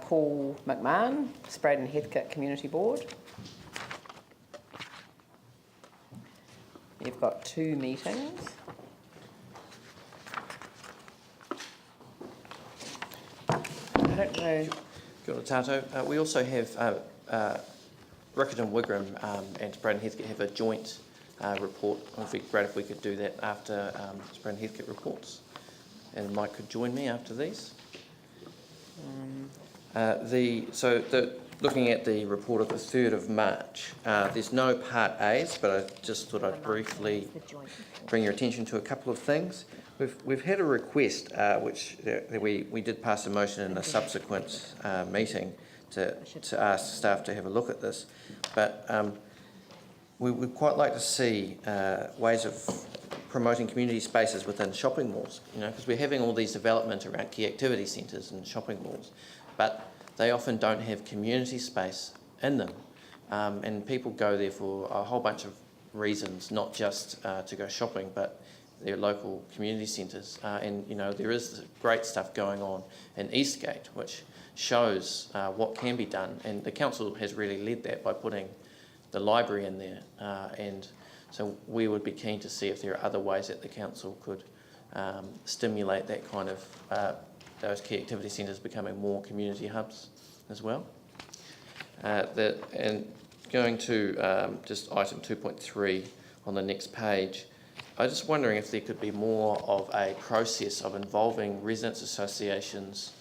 Paul McMahon, Spreydon Heathcote Community Board. You've got 2 meetings. I don't know. Kia ora tātou. We also have Rickett and Wigram and Spreydon Heathcote have a joint report. It would be great if we could do that after Spreydon Heathcote reports. And Mike could join me after these. Looking at the report of the 3rd of March, there's no Part A's, but I just thought I'd briefly bring your attention to a couple of things. We've had a request, which we did pass a motion in a subsequent meeting to ask staff to have a look at this, but we would quite like to see ways of promoting community spaces within shopping malls, because we're having all these development around key activity centres and shopping malls, but they often don't have community space in them, and people go there for a whole bunch of reasons, not just to go shopping, but their local community centres. And there is great stuff going on in Eastgate, which shows what can be done, and the council has really led that by putting the library in there, and so we would be keen to see if there are other ways that the council could stimulate that kind of those key activity centres becoming more community hubs as well. And going to just item 2.3 on the next page, I was just wondering if there could be more of a process of involving residents' associations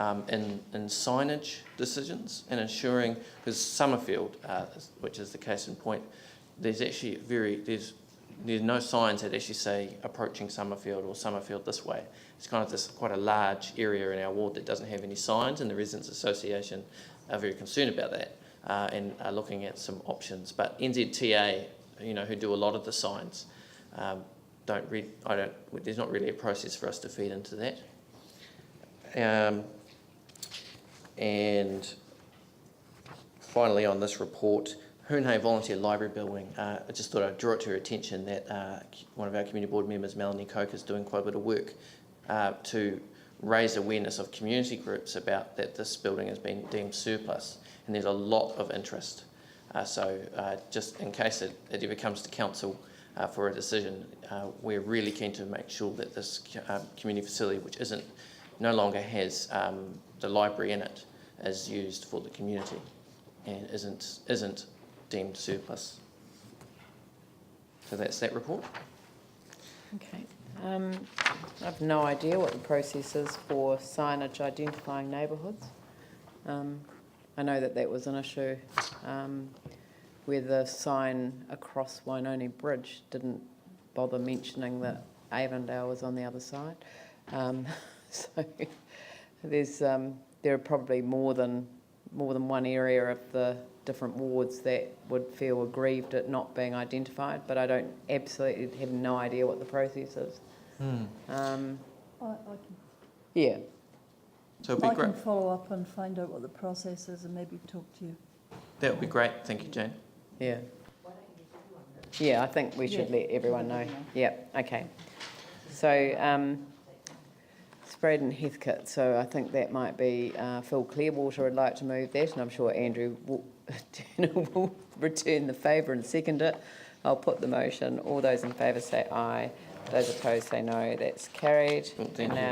in signage decisions and ensuring, because Summerfield, which is the case in point, there's actually there's no signs that actually say approaching Summerfield or Summerfield this way. It's kind of quite a large area in our ward that doesn't have any signs, and the Residents Association are very concerned about that and are looking at some options. But NZTA, who do a lot of the signs, there's not really a process for us to feed into that. And finally on this report, Hoonhay Volunteer Library Building, I just thought I'd draw it to your attention that one of our community board members, Melanie Coke, is doing quite a bit of work to raise awareness of community groups about that this building has been deemed surplus, and there's a lot of interest. So just in case it ever comes to council for a decision, we're really keen to make sure that this community facility, which no longer has the library in it, is used for the community and isn't deemed surplus. So that's that report. Okay. I have no idea what the process is for signage identifying neighbourhoods. I know that was an issue where the sign across Wainoni Bridge didn't bother mentioning that Avondale was on the other side. So there are probably more than one area of the different wards that would feel aggrieved at not being identified, but I absolutely have no idea what the process is. Yeah. So it'd be great. I can follow up and find out what the process is and maybe talk to you. That would be great. Thank you, Jane. Yeah. Yeah, I think we should let everyone know. Yeah, okay. So, Spreydon Heathcote, so I think that might be Phil Clearwater would like to move that, and I'm sure Andrew will return the favour and second it. I'll put the motion. All those in favour say aye. Those opposed say no. That's carried. Well, thank you. Now